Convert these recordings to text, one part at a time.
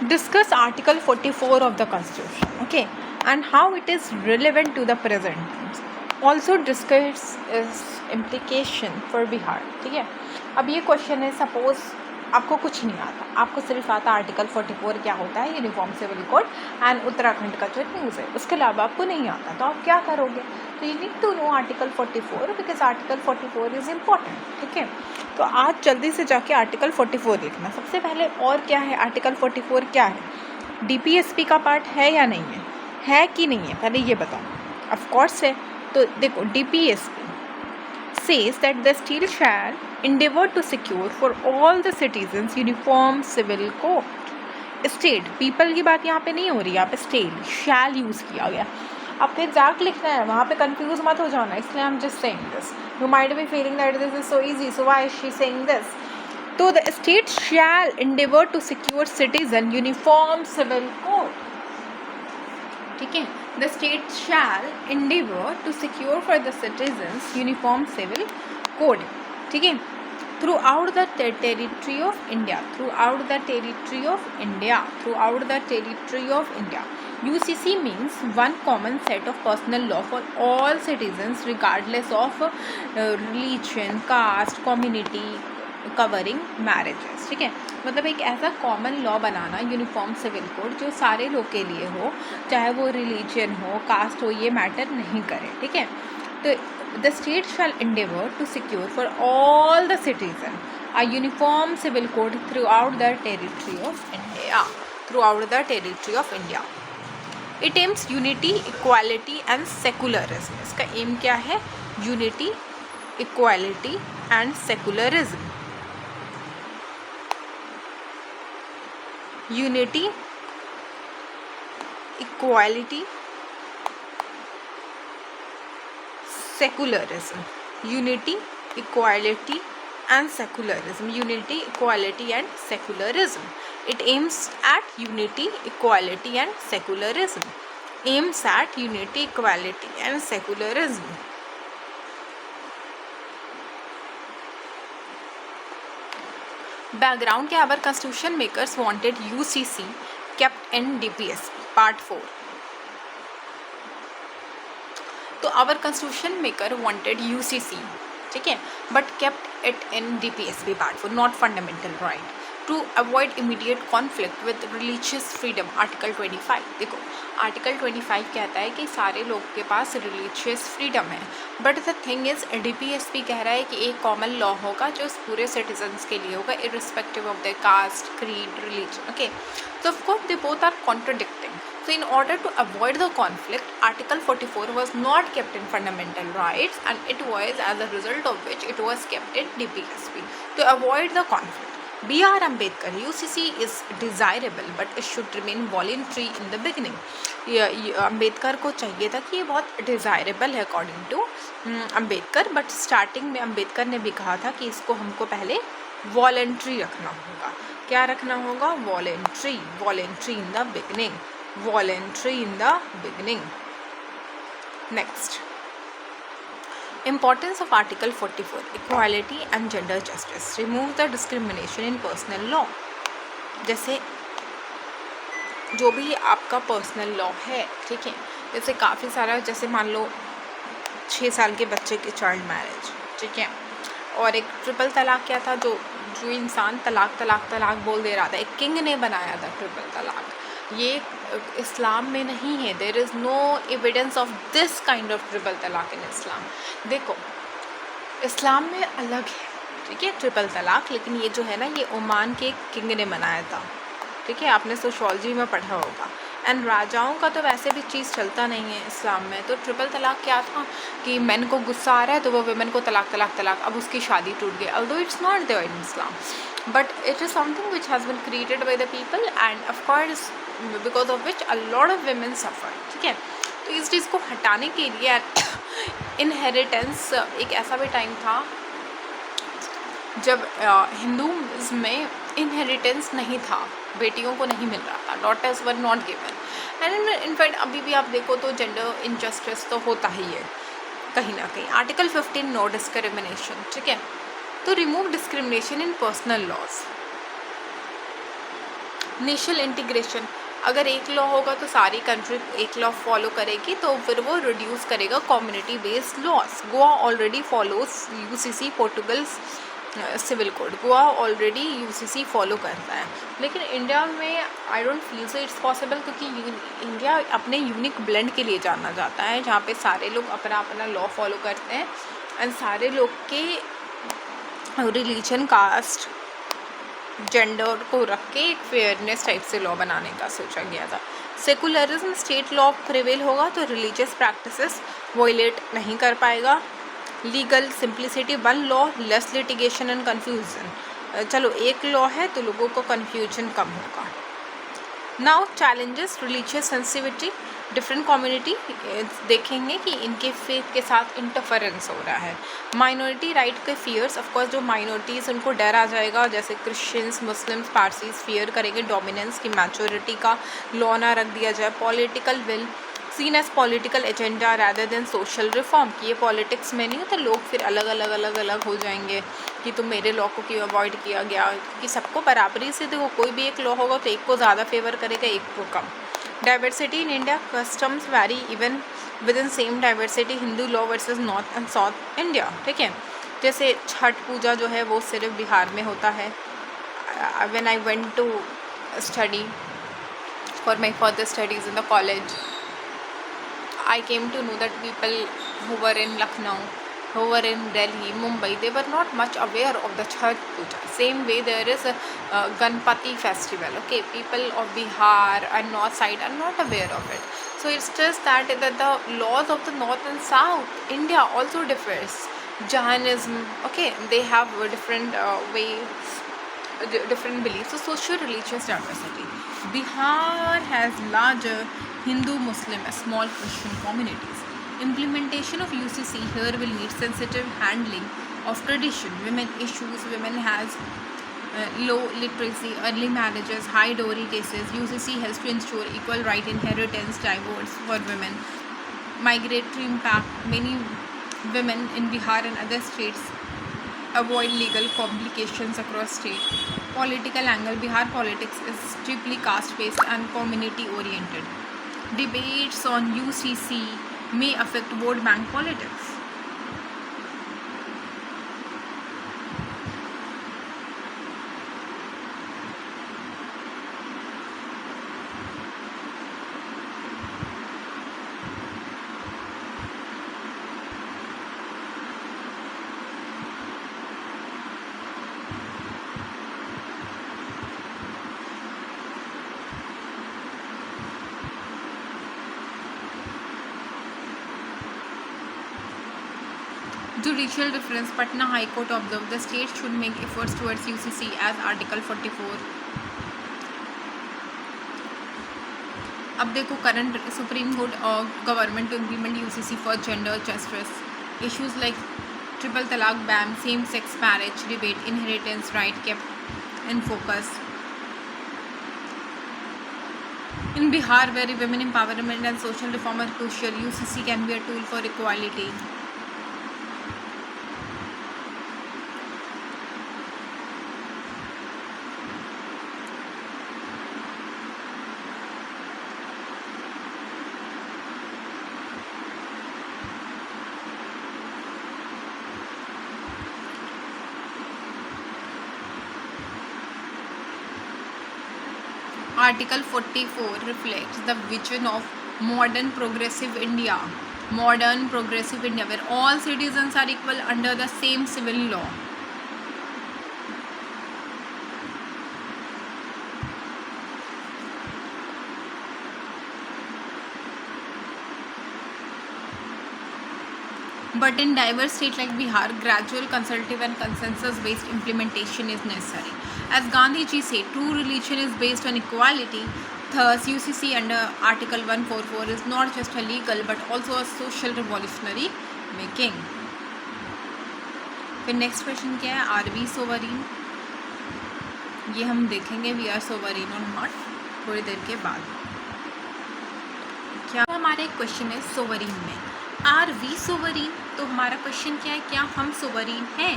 discuss Article 44 of the Constitution, okay, and how it is relevant to the present. Also discuss its implication for Bihar. ठीक है, अब ये question है, suppose आपको कुछ नहीं आता, आपको सिर्फ आता आर्टिकल 44 क्या होता है, uniform civil code and Uttarakhand का जो न्यूज़ है, उसके अलावा आपको नहीं आता, तो आप क्या करोगे? तो you need to know article 44 because article 44 is important. ठीक है, तो आज जल्दी से जाके आर्टिकल 44 देखना. सबसे पहले और क्या है आर्टिकल 44 क्या है, डीपीएसपी का पार्ट है या नहीं है कि नहीं है, पहले ये बताओ. ऑफ कोर्स है. तो देखो, DPSP says that the state shall endeavor to secure for all the citizens uniform civil code. State, people की बात यहाँ पे नहीं हो रही, यहाँ पे स्टेट शैल यूज़ किया गया. आपको एग्जैक्ट लिखना है, वहाँ पे कंफ्यूज मत हो जाना, इसलिए I am just saying this. You might be feeling that this is so easy, so why is she saying this. तो the state shall endeavor to secure citizen uniform civil code. ठीक है, the state shall endeavor to secure for the citizens uniform civil code. ठीक है, throughout the territory of India, throughout the territory of India, throughout the territory of India. UCC means one common set of personal law for all citizens regardless of religion, caste, community, covering marriages. ठीक है, मतलब एक ऐसा common law बनाना, uniform civil code, जो सारे लोग के लिए हो, चाहे वो रिलीजन हो, कास्ट हो, ये मैटर नहीं करे. ठीक है, तो the state shall endeavor to secure for all the citizen a uniform civil code throughout the territory of India, throughout the territory of India. It aims unity, equality and secularism. इसका M क्या है? Unity, equality and secularism. Unity, equality, secularism. Unity, equality and secularism. Unity, equality and secularism. It aims at unity, equality and secularism. Aims at unity, equality and secularism. Background के our constitution makers wanted UCC kept in DPSP part 4. तो our constitution maker wanted UCC, ठीक है, but kept it in DPSP part 4, not fundamental right, to avoid immediate conflict with religious freedom. Article 25, देखो article 25 कहता है कि सारे लोग के पास रिलीजियस फ्रीडम है, but the thing is DPSP कह रहा है कि एक कॉमन लॉ होगा जो पूरे सिटीजन्स के लिए होगा, irrespective of the caste, creed, religion. Okay, so of course they both are contradicting. So in order to avoid the conflict, Article 44 was not kept in fundamental rights, and it was as a result of which it was kept in DPSP to avoid the conflict. B.R. Ambedkar, UCC is desirable but it should remain voluntary in the beginning. Ambedkar को चाहिए था कि ये बहुत desirable है according to Ambedkar, but starting में अम्बेडकर ने भी कहा था कि इसको हमको पहले वॉलेंट्री रखना होगा. क्या रखना होगा? Voluntary. Voluntary in the beginning. Voluntary in the beginning. Next, importance of Article 44, equality and gender justice. Remove the discrimination in personal law. जैसे जो भी आपका पर्सनल लॉ है, ठीक है, जैसे काफ़ी सारा, जैसे मान लो 6 साल के बच्चे की चाइल्ड मैरिज, ठीक है, और एक ट्रिपल तलाक क्या था, जो इंसान तलाक तलाक तलाक बोल दे रहा था, एक किंग ने बनाया था ट्रिपल तलाक. ये इस्लाम में नहीं है. There is no evidence of this kind of triple talaq in इस्लाम. देखो इस्लाम में अलग है, ठीक है, ट्रिपल तलाक, लेकिन ये जो है ना, ये ओमान के किंग ने बनाया था. ठीक है, आपने सोशोलॉजी में पढ़ा होगा. एंड राजाओं का तो वैसे भी चीज़ चलता नहीं है इस्लाम में. तो ट्रिपल तलाक क्या था कि मैन को गुस्सा आ रहा है तो वो वेमेन को तलाक तलाक तलाक, अब उसकी शादी टूट गई. Although it's not there in Islam, but it is something which has been created by the people and of course because of which a lot of women suffer. ठीक है, तो इस चीज़ को हटाने के लिए इनहेरिटेंस, एक ऐसा भी टाइम था जब हिंदूज़ में इनहेरिटेंस नहीं था, बेटियों को नहीं मिल रहा था, daughters were not given. And in fact अभी भी आप देखो तो जेंडर इनजस्टिस तो होता ही है कहीं ना कहीं. Article 15, no discrimination. ठीक है, तो remove discrimination in personal laws. National integration, अगर एक लॉ होगा तो सारी कंट्री एक लॉ फॉलो करेगी, तो फिर वो रिड्यूस करेगा community based laws. Goa already follows UCC Portugal civil code, Goa already UCC follow करता है, लेकिन इंडिया में I don't feel so it's possible, क्योंकि इंडिया अपने यूनिक ब्लेंड के लिए जाना जाता है, जहाँ पे सारे लोग अपना अपना लॉ फॉलो करते हैं एंड सारे लोग के रिलीजन, कास्ट, जेंडर को रख के एक फेयरनेस टाइप से लॉ बनाने का सोचा गया था। सेकुलरिज्म, स्टेट लॉ प्रिवेल होगा तो रिलीजियस प्रैक्टिसेस वॉयलेट नहीं कर पाएगा। Legal simplicity, one law less litigation and confusion, चलो एक लॉ है तो लोगों को कन्फ्यूजन कम होगा। Now challenges, religious sensitivity, different community देखेंगे कि इनके फेथ के साथ इंटरफेरेंस हो रहा है। माइनॉरिटी राइट के फियर्स, ऑफकोर्स जो माइनॉरिटीज़ उनको डर आ जाएगा, जैसे क्रिश्चियंस, मुस्लिम्स, पारसीज फियर करेंगे डोमिनेंस की, मैच्योरिटी का लॉ ना रख दिया जाए। Political will, seen as political agenda rather than social reform, कि ये पॉलिटिक्स में नहीं हो तो लोग फिर अलग अलग हो जाएंगे कि तुम मेरे लॉ को क्यों अवॉइड किया गया, कि सबको बराबरी से देखो, कोई भी एक लॉ होगा तो एक को ज़्यादा फेवर करेगा, एक को कम। Diversity in India, customs vary even within same diversity, Hindu law versus north and south India, ठीक है। जैसे छठ पूजा जो है वो सिर्फ बिहार में होता है। When I went to study for my further studies in the college, I came to know that people who were in Lucknow, who were in Delhi, Mumbai, they were not much aware of the Chhath Puja. Same way there is a Ganpati festival, okay, people of Bihar and north side are not aware of it. So it's just that the laws of the north and south India also differs. Jainism, okay, they have different ways, different beliefs. So social religious diversity. Bihar has larger Hindu, Muslim, small Christian communities. Implementation of UCC here will need sensitive handling of tradition, women issues, women has low literacy, early marriages, high dowry cases. UCC helps to ensure equal right inheritance, divorce for women. Migratory impact, many women in Bihar and other states avoid legal complications across state. Political angle, Bihar politics is deeply caste based and community oriented. Debates on UCC may affect vote bank politics. Judicial difference, Patna High Court observed the state should make efforts towards UCC as Article 44. अब देखो current supreme court और government to implement UCC for gender justice, issues like triple talaq ban, same sex marriage debate, inheritance right kept in focus. In Bihar, where women empowerment and social reform are crucial, UCC can be a tool for equality. Article 44 reflects the vision of modern progressive India. Modern progressive India, where all citizens are equal under the same civil law. But in diverse states like Bihar, gradual, consultative and consensus-based implementation is necessary. As Gandhi ji said, true religion is based on equality. Thus, UCC under Article 144 is not just a legal but also a social revolutionary making. फिर next question क्या है, are we sovereign, ये हम देखेंगे we are sovereign और not थोड़ी देर के बाद. क्या हमारे क्वेश्चन है सोवरीन में, आर वी सोवरीन, तो हमारा क्वेश्चन क्या है, क्या हम सोवरीन हैं?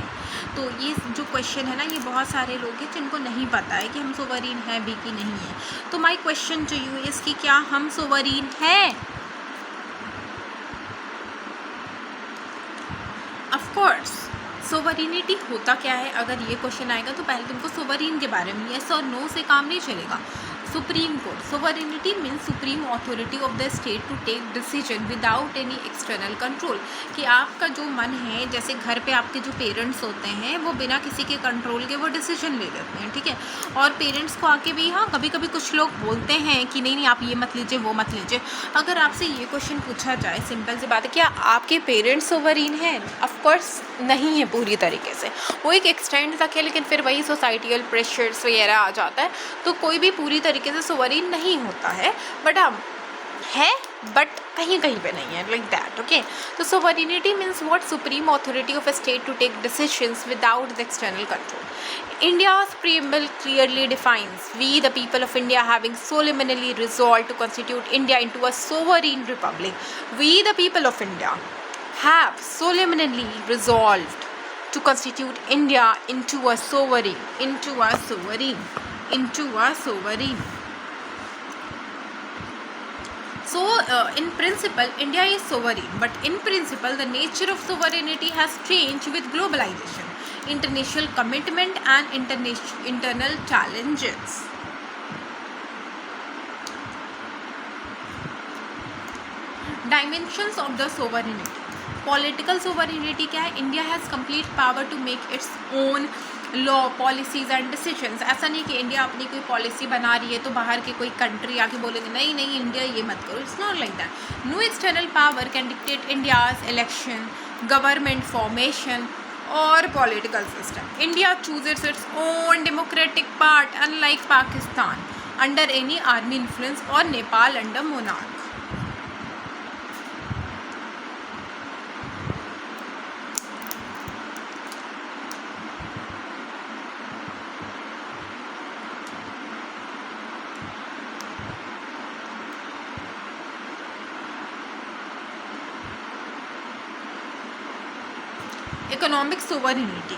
तो ये जो क्वेश्चन है ना, ये बहुत सारे लोग हैं जिनको नहीं पता है कि हम सोवरीन हैं भी कि नहीं है। तो my question to you is कि क्या हम सोवरीन हैं? Of course. सोवरिनिटी होता क्या है, अगर ये क्वेश्चन आएगा तो पहले तुमको सोवरीन के बारे में येस और नो से काम नहीं चलेगा। Supreme court, sovereignty means supreme authority of the state to take decision without any external control. कि आपका जो मन है, जैसे घर पे आपके जो पेरेंट्स होते हैं वो बिना किसी के कंट्रोल के वो डिसीजन ले लेते हैं, ठीक है। और पेरेंट्स को आके भी हाँ कभी कभी कुछ लोग बोलते हैं कि नहीं नहीं आप ये मत लीजिए वो मत लीजिए। अगर आपसे ये क्वेश्चन पूछा जाए, सिंपल सी बात है, क्या आपके पेरेंट्स सोवरीन हैं? ऑफकोर्स नहीं है पूरी तरीके से, वो एक एक्सटेंड तक है, लेकिन फिर वही सोसाइटियल प्रेशर्स वगैरह आ जाता है, तो कोई भी पूरी तरीके से सोवरीन नहीं होता है। बट हम है, बट कहीं कहीं पे नहीं है, लाइक दैट, ओके। तो sovereignty means what? Supreme authority of a state to take decisions without the external control. India's preamble clearly defines, we the people of India having solemnly resolved to constitute India into a sovereign republic, we the people of India have solemnly resolved to constitute India into a sovereign. So, in principle, India is sovereign, but in principle, the nature of sovereignty has changed with globalization, international commitment, and internal challenges. Dimensions of the sovereignty. Political sovereignty क्या है? India has complete power to make its own law, policies and decisions. ऐसा नहीं कि India अपनी कोई policy बना रही है तो बाहर की कोई कंट्री आके बोलेंगे नहीं नहीं इंडिया ये मत करो। It's not like that. No external power can dictate India's election, government formation और political system. India chooses its own democratic part unlike Pakistan under any army influence और Nepal under monarch. Economic sovereignty.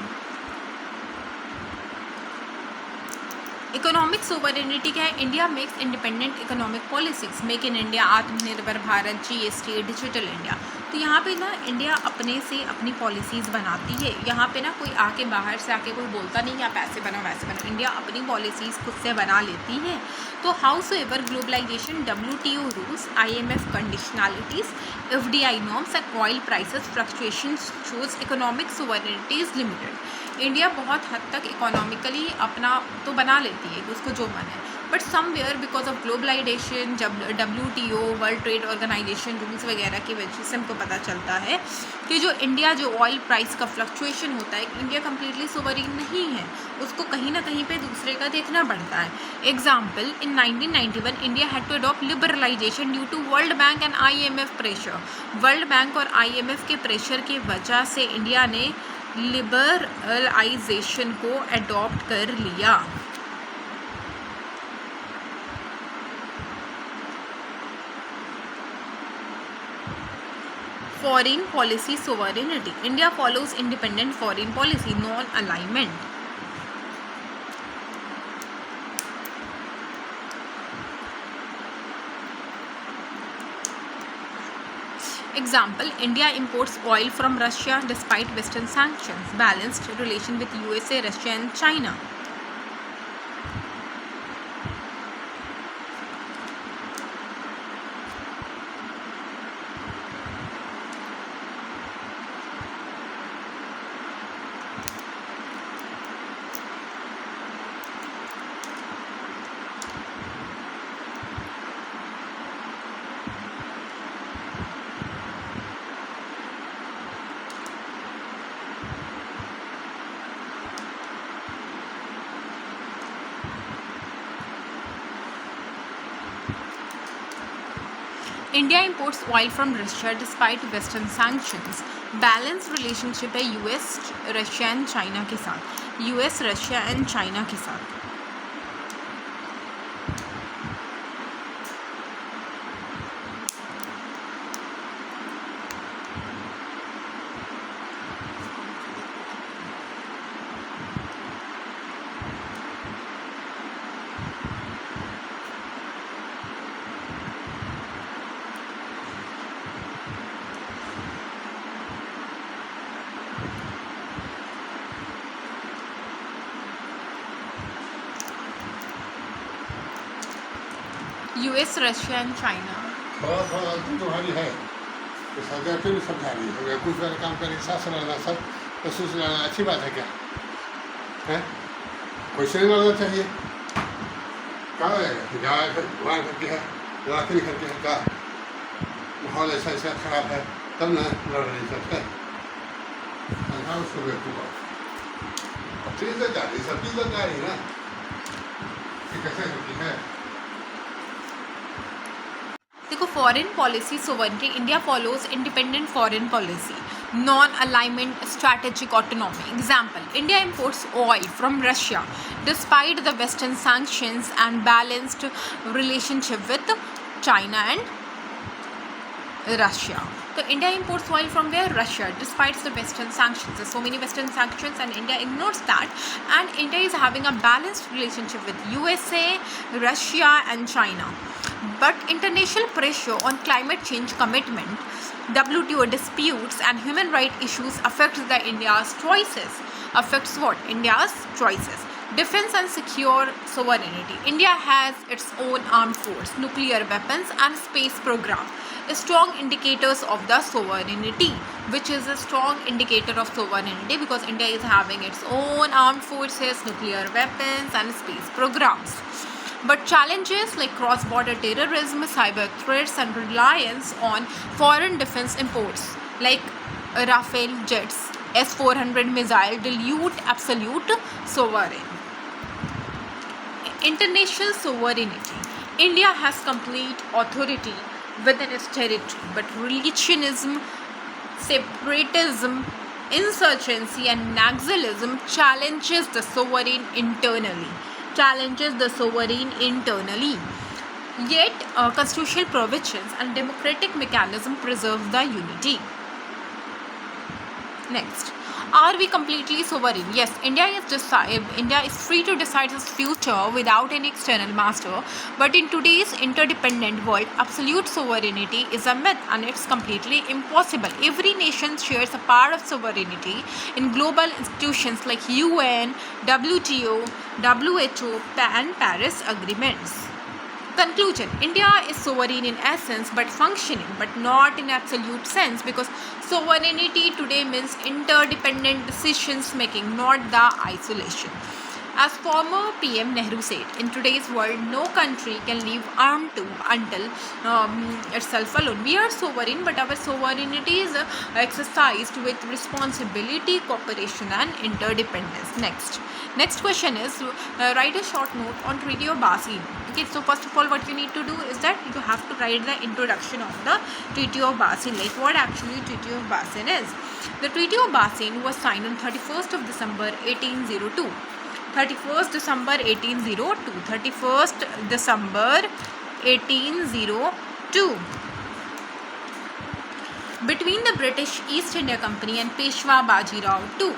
Economic sovereignty क्या है? India makes independent economic policies, make in India, Atmanirbhar Bharat, GST, digital India. तो यहाँ पे ना India अपने से अपनी पॉलिसीज़ बनाती है। यहाँ पे ना कोई आके बाहर से आके कोई बोलता नहीं कि आप ऐसे बनाओ वैसे बनाओ, इंडिया अपनी पॉलिसीज़ खुद से बना लेती है। तो however globalization, WTO rules, IMF conditionalities, FDI norms and oil prices fluctuations shows economic sovereignty is limited. India बहुत हद तक इकोनॉमिकली अपना तो बना लेती है उसको जो मन है, but somewhere because of globalization, जब WTO world trade organization rules वगैरह की वजह से हमको पता चलता है कि जो इंडिया जो ऑयल प्राइस का फ्लक्चुएशन होता है, इंडिया कम्प्लीटली सोवरीन नहीं है, उसको कहीं ना कहीं पे दूसरे का देखना पड़ता है। Example, in 1991 India had to adopt liberalization due to world bank and IMF pressure. World bank और IMF के प्रेशर की वजह से इंडिया ने लिबरलाइजेशन को अडॉप्ट कर लिया। Foreign policy sovereignty. India follows independent foreign policy, non-alignment. Example, India imports oil from Russia despite Western sanctions. Balanced relation with USA, Russia and China. India imports oil from Russia despite Western sanctions. Balance relationship है US, Russia and China के साथ, US, Russia and China के साथ। US, Russia and China. थोड़ा थोड़ा गलती तुम्हारी है, तो सब्जेक्ट भी समझा रही है। कुछ बार काम करने साथ से लड़ना, सब ससुर से लड़ना अच्छी बात है क्या है? कोई से नहीं लड़ना चाहिए। कहा है जहाँ भगवान करके है, रात्रि करके है, कहा माहौल ऐसा ऐसा खराब है, तब न लड़ नहीं सकते। उसको चीज़ जा रही, सब चीज़ जा रही ना, कैसे होती है। देखो, foreign policy sovereignty, India follows independent foreign policy, non alignment, strategic autonomy. Example, India imports oil from Russia despite the western sanctions and balanced relationship with China and Russia. So India imports oil from where? Russia, despite the western sanctions. There's so many western sanctions and India ignores that, and India is having a balanced relationship with USA, Russia and China. But international pressure on climate change commitment, WTO disputes and human rights issues affects the India's choices. Affects what? India's choices. Defense and secure sovereignty. India has its own armed force, nuclear weapons and space program. Strong indicators of the sovereignty. Which is a strong indicator of sovereignty? Because India is having its own armed forces, nuclear weapons and space programs. But challenges like cross-border terrorism, cyber threats and reliance on foreign defense imports like Rafale jets, S-400 missile dilute absolute sovereignty. International sovereignty. India has complete authority within its territory, but religionism, separatism, insurgency and nationalism challenges the sovereign internally. Yet, constitutional provisions and democratic mechanism preserve the unity. Next, are we completely sovereign? Yes, India is free to decide its future without any external master. But in today's interdependent world, absolute sovereignty is a myth and it's completely impossible. Every nation shares a part of sovereignty in global institutions like UN, WTO, WHO and Paris agreements. Conclusion: India is sovereign in essence but functioning, but not in absolute sense, because sovereignty today means interdependent decisions making, not the isolation. As former PM Nehru said, in today's world, no country can live until itself alone. We are sovereign, but our sovereignty is exercised with responsibility, cooperation and interdependence. Next question is, write a short note on Treaty of Basel. Okay, so first of all, what you need to do is that you have to write the introduction of the Treaty of Basel, like what actually Treaty of Basel is. The Treaty of Basel was signed on 31st of December 1802. 31st December 1802. 31st December 1802. Between the British East India Company and Peshwa Bajirao II.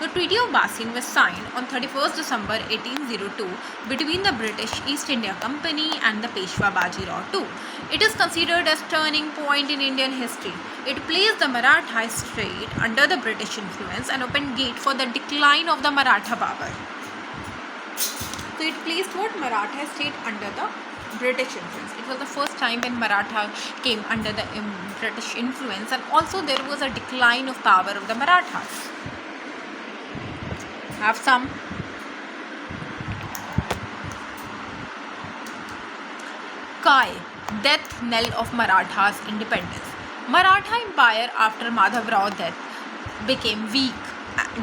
The Treaty of Basel was signed on 31st December 1802 between the British East India Company and the Peshwa Bajirao II. It is considered as turning point in Indian history. It placed the Maratha state under the British influence and opened gate for the decline of the Maratha power. So it placed what? Maratha state under the British influence. It was the first time when Maratha came under the British influence, and also there was a decline of power of the Marathas. Have some. Kai, death knell of Marathas' independence. Maratha Empire after Madhavrao death became weak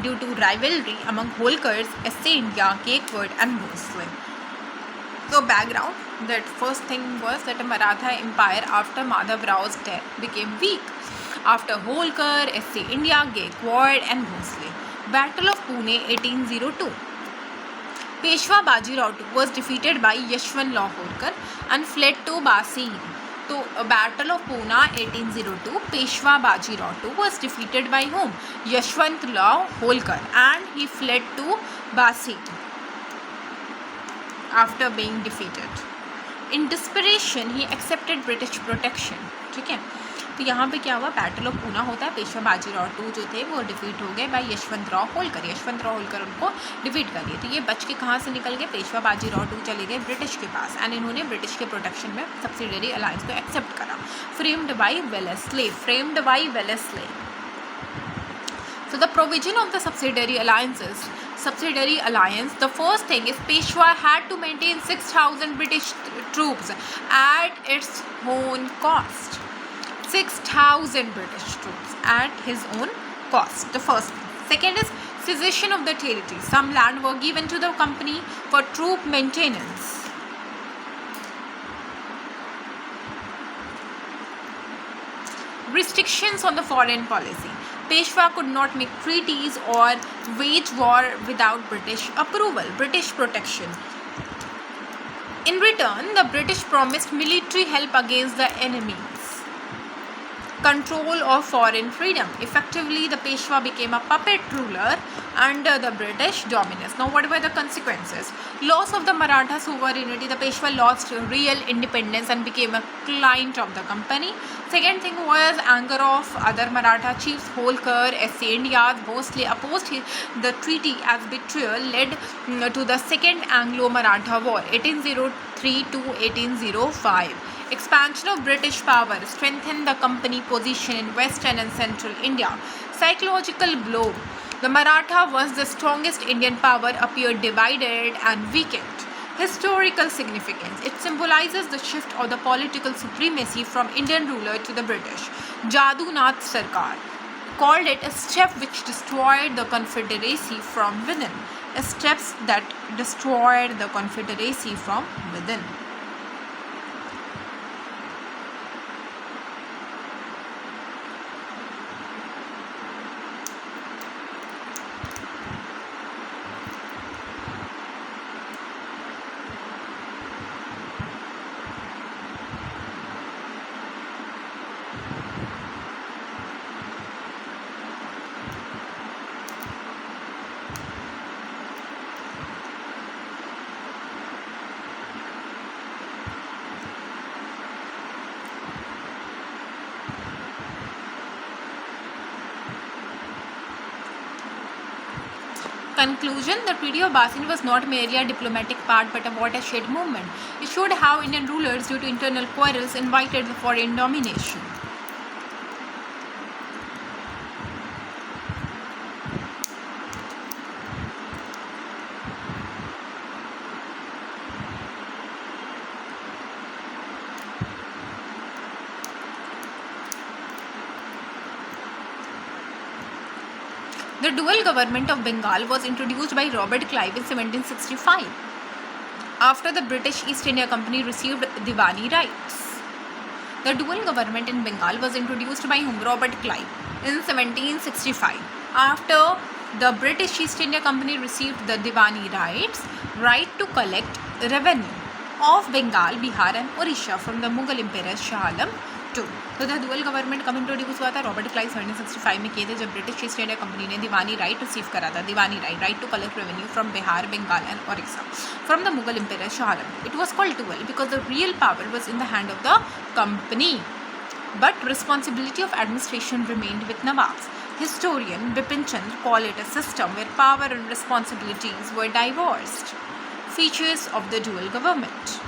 due to rivalry among Holkars, SC India, Gaikwad and Bhosle. So background, that first thing was that Maratha Empire after Madhavrao's death became weak after Holkar, SC India, Gaikwad and Bhosle. Battle of Pune 1802. Peshwa Bajirao was defeated by Yashwantrao Holkar and fled to Bassein. So, Battle of Pune 1802, Peshwa Bajirao was defeated by whom? Yashwantrao Holkar, and he fled to Bassein after being defeated. In desperation, he accepted British protection. Okay. तो यहाँ पे क्या हुआ, battle of Poona होता है, Peshwa Bajirao to जो थे वो डिफीट हो गए बाय यशवंतराव होलकर। यशवंतराव होलकर उनको डिफीट कर दिए। तो ये बच के कहाँ से निकल गए, पेशवा बाजीराव टू चले गए ब्रिटिश के पास एंड इन्होंने ब्रिटिश के प्रोटेक्शन में सब्सिडरी अलायंस को एक्सेप्ट करा। Framed by Wellesley, framed by Wellesley. So the provision of the subsidiary alliances, subsidiary alliance, the first thing is Peshwa had to maintain 6,000 British troops at its own cost. 6,000 British troops at his own cost. The first thing. Second is cession of the territory. Some land were given to the company for troop maintenance. Restrictions on the foreign policy. Peshwa could not make treaties or wage war without British approval, British protection. In return, the British promised military help against the enemies, control of foreign freedom. Effectively, the Peshwa became a puppet ruler under the British dominance. Now, what were the consequences? Loss of the Maratha sovereignty. The Peshwa lost real independence and became a client of the company. Second thing was anger of other Maratha chiefs. Holkar, S.A. Indias mostly opposed the treaty as betrayal, led to the Second Anglo-Maratha War, 1803 to 1805. Expansion of British power strengthened the company position in western and central India. Psychological blow. The Maratha, once the strongest Indian power, appeared divided and weakened. Historical significance. It symbolizes the shift of the political supremacy from Indian ruler to the British. Jadu Nath Sarkar called it a step which destroyed the Confederacy from within. Steps that destroyed the Confederacy from within. Conclusion. The Treaty of Basin was not merely a diplomatic part but a watershed movement. It showed how Indian rulers, due to internal quarrels, invited the foreign domination. The dual government of Bengal was introduced by Robert Clive in 1765 after the British East India Company received Diwani rights. The dual government in Bengal was introduced by Robert Clive in 1765 after the British East India Company received the Diwani rights, right to collect revenue of Bengal, Bihar and Orissa from the Mughal Emperor Shah Alam II. तो the dual government कब introduce हुआ था, Robert Clive 1765 में किए थे जब British east India company ने दीवानी right receive करा था. Diwani right to collect revenue from Bihar, Bengal and Odisha from the Mughal empire Shah Alam. It was called dual because the real power was in the hand of the company, but responsibility of administration remained with Nawabs. Historian Bipin Chandra called it a system where power and responsibilities were divorced. Features of the dual government.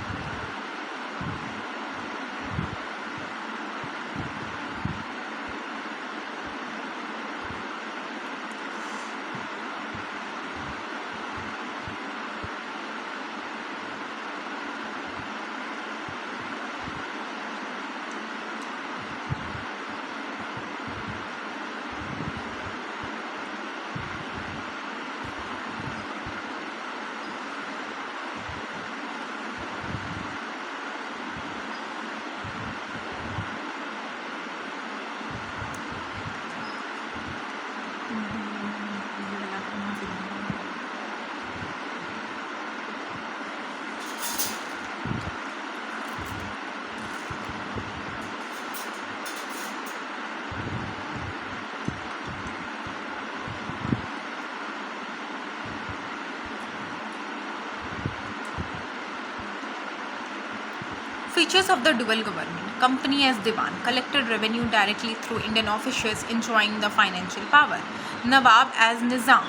Features of the dual government. Company as Diwan collected revenue directly through Indian officials enjoying the financial power. Nawab as Nizam,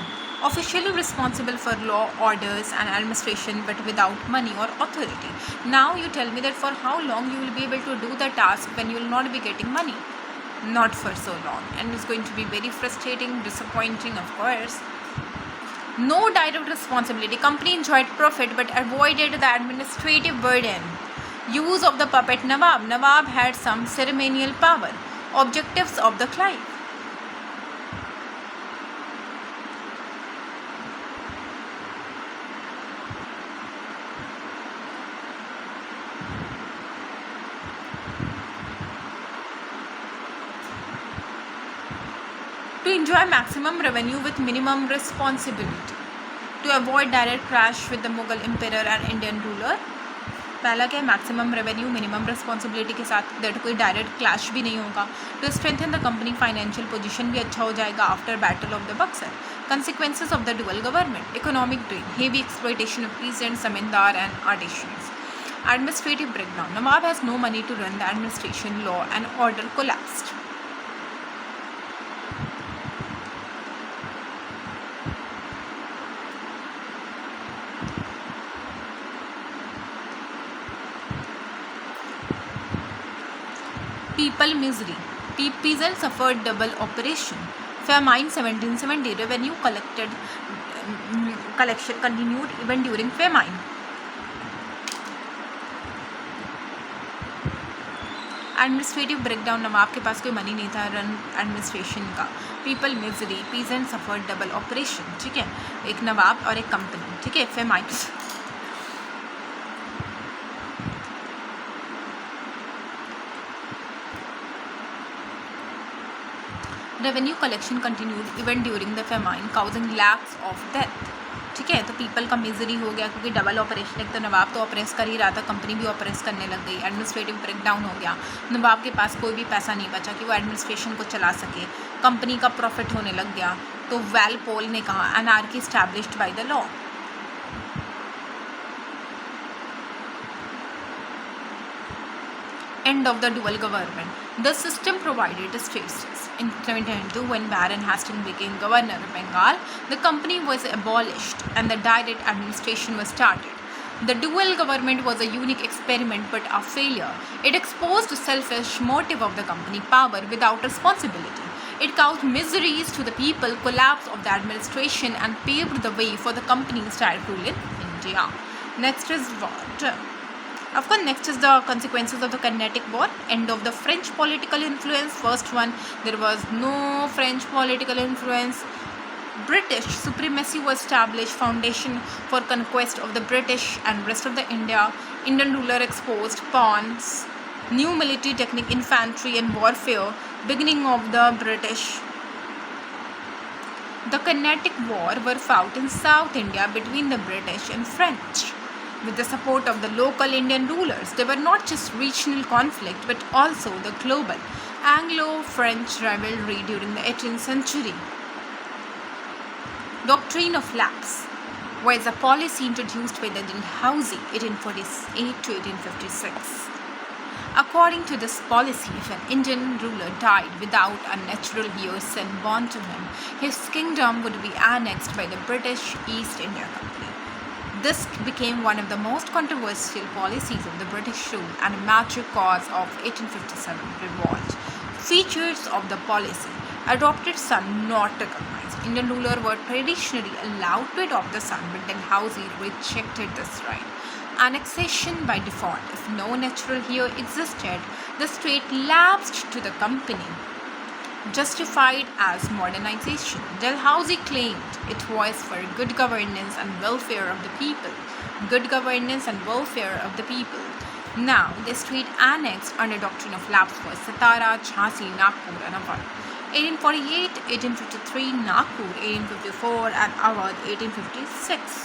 officially responsible for law, orders and administration but without money or authority. Now you tell me that for how long you will be able to do the task when you will not be getting money? Not for so long, and it's going to be very frustrating, disappointing, of course. No direct responsibility. Company enjoyed profit but avoided the administrative burden. Use of the puppet Nawab. Nawab had some ceremonial power. Objectives of the client. To enjoy maximum revenue with minimum responsibility. To avoid direct clash with the Mughal emperor and Indian ruler. पहला क्या है, maximum revenue minimum responsibility के साथ, that कोई direct clash भी नहीं होगा. To strengthen the company financial position भी अच्छा हो जाएगा after battle of the Buxar. Consequences of the dual government. Economic drain, heavy exploitation of peasants, zamindar and artisans. Administrative breakdown. Nawab has no money to run the administration. Law and order collapsed. People misery. Peasants suffered double operation. Famine 1770. Revenue collection continued even during famine. Administrative breakdown. Nawab के पास कोई money नहीं था run administration का. People misery. Peasant suffered double operation. ठीक है, एक नवाब और एक कंपनी. ठीक है, famine. Revenue collection continued even during the famine causing lakhs of death. ठीक है, तो पीपल का मिजरी हो गया क्योंकि डबल ऑपरेशन. एक तो नवाब तो ऑपरेस कर ही रहा था, कंपनी भी ऑपरेस करने लग गई. एडमिनिस्ट्रेटिव ब्रेकडाउन हो गया. नवाब के पास कोई भी पैसा नहीं बचा कि वो एडमिनिस्ट्रेशन को चला सके. कंपनी का प्रॉफिट होने लग गया. तो वेलपोल ने कहा anarchy established by the law. End of the dual government. The system provided states. In 1792, when Baron Hastings became governor of Bengal, the company was abolished and the direct administration was started. The dual government was a unique experiment but a failure. It exposed the selfish motive of the company power without responsibility. It caused miseries to the people, collapse of the administration, and paved the way for the company's direct rule in India. Next is what? Of course, next is the consequences of the Carnatic War. End of the French political influence. First one, there was no French political influence. British supremacy was established. Foundation for conquest of the British and rest of the India. Indian ruler exposed. Pawns. New military technique, infantry and warfare. Beginning of the British. The Carnatic War were fought in South India between the British and French, with the support of the local Indian rulers. They were not just regional conflict but also the global Anglo-French rivalry during the 18th century. Doctrine of lapse was a policy introduced by the Dalhousie 1848 to 1856. According to this policy, if an Indian ruler died without a natural heir son born to him, his kingdom would be annexed by the British East India Company. This became one of the most controversial policies of the British rule and a major cause of 1857 revolt. Features of the policy. Adopted son not recognized. Indian rulers were traditionally allowed to adopt the son, but Dalhousie rejected this right. Annexation by default. If no natural heir existed, the state lapsed to the company. Justified as modernization. Dalhousie claimed it was for good governance and welfare of the people. Good governance and welfare of the people. Now, the state annexed under doctrine of lapse was Satara, Jhansi, Nagpur and Awadh. 1848, 1853, Nagpur, 1854 and Awadh, 1856.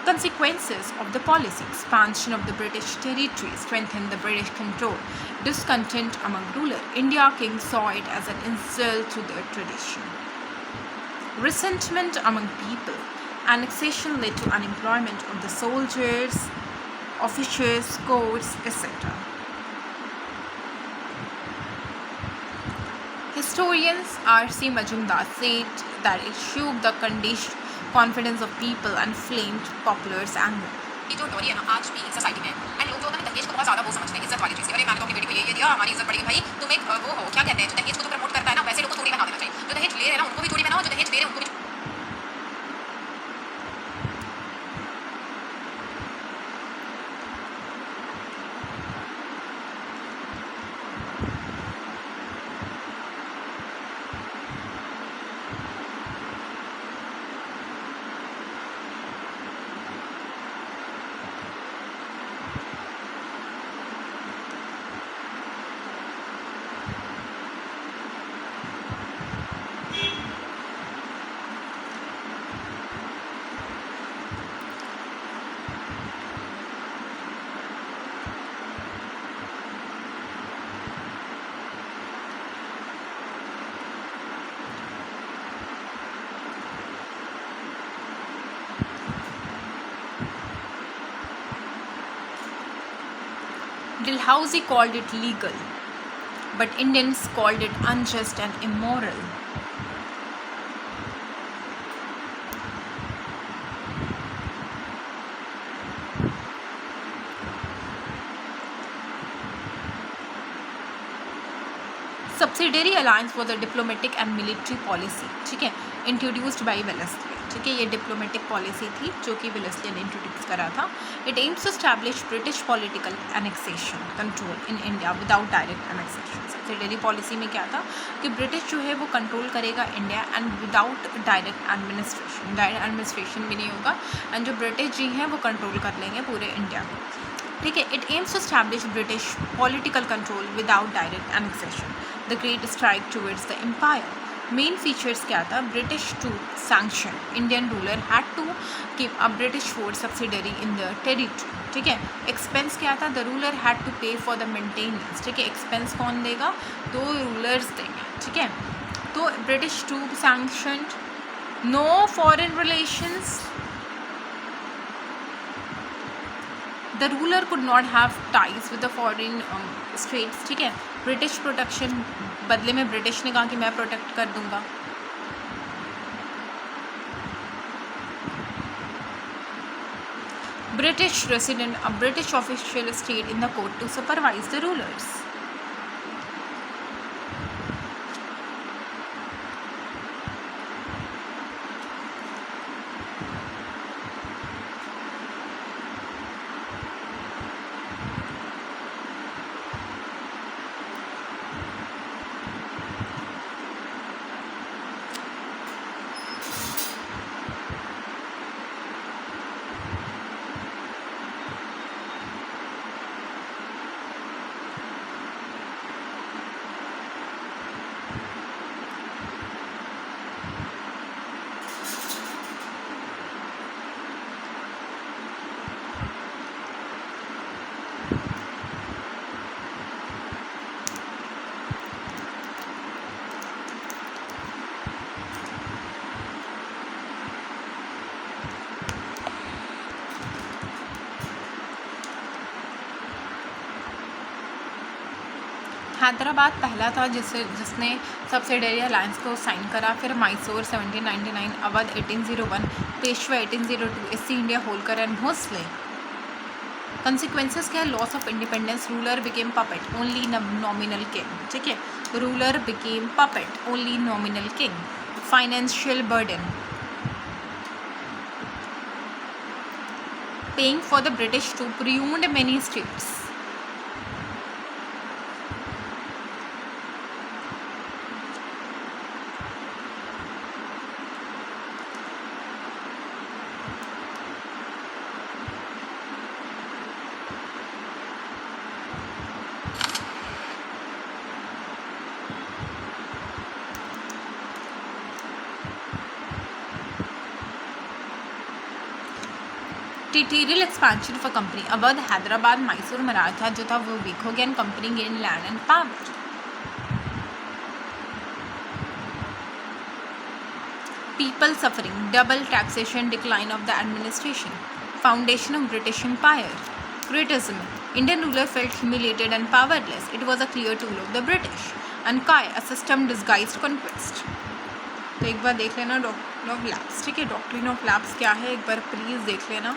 Consequences of the policy. Expansion of the British territory strengthened the British control. Discontent among rulers. India kings saw it as an insult to their tradition. Resentment among people. Annexation led to unemployment of the soldiers. officials, courts, etc. Historians R.C. Majumdar said that it shook the conditioned confidence of people and flamed popular's anger. ये जो dowry है ना आज भी society में and लोग जो होता है दहेज को बहुत ज़्यादा वो समझते हैं इज्जत वाली चीज़। अरे मैंने तो अपनी बेटी को ये दिया, हमारी इज्जत बढ़ी। भाई तुम एक वो हो, क्या कहते हैं, जो दहेज को तो प्रमोट करता है ना, वैसे लोग को चूड़ी पहना देना चाहिए। जो दहेज ले रहे हैं ना उनको भी चूड़ी पहनाओ, जो दहेज दे रहे हैं उनको भी। Dalhousie called it legal, but Indians called it unjust and immoral. Subsidiary alliance was a diplomatic and military policy, ठीक है, introduced by Wellesley, ठीक है, ये diplomatic policy थी जो कि Wellesley ने introduce करा था. It aims to establish British political annexation control in India without direct annexation. Subsidiary policy में क्या था कि British जो है वो control करेगा India and without direct administration. Direct administration भी नहीं होगा and जो British जी हैं वो control कर लेंगे पूरे India को, ठीक है. It aims to establish British political control without direct annexation. The Great Strike towards the Empire. Main features क्या था? British troops sanction. Indian ruler had to keep a British force subsidiary in the territory. ठीक है. Expense क्या था? The ruler had to pay for the maintenance. ठीक है. Expense कौन देगा? तो rulers देंगे. ठीक है. तो British troops sanctioned. No foreign relations. The ruler could not have ties with the foreign states. ठीक है. ब्रिटिश प्रोटेक्शन बदले में ब्रिटिश ने कहा कि मैं प्रोटेक्ट कर दूंगा. British resident, a British official stayed in the court to supervise the rulers. Hyderabad पहला था जिसने सब्सिडरी अलायंस को साइन करा. फिर Mysore 1799, Awadh 1801, Peshwa 1802, East India Holkar and Bhosle. Consequences क्या है? Loss of independence. Ruler became puppet, only nominal king. ठीक है. Ruler became puppet, only nominal king. Financial burden. Paying for the British to ruined many states. Territorial expansion for company. Awadh, Hyderabad, Mysore, Maratha जो था वो weak हो गया and company gain land and power. People suffering. Double taxation, decline of the administration. Foundation of British empire. despotism, Indian ruler felt humiliated and powerless. It was a clear tool of the British. And काय, a system disguised conquest. तो एक बार देख लेना doctrine of lapse, ठीक है. Doctrine of lapse क्या है एक बार प्लीज़ देख लेना.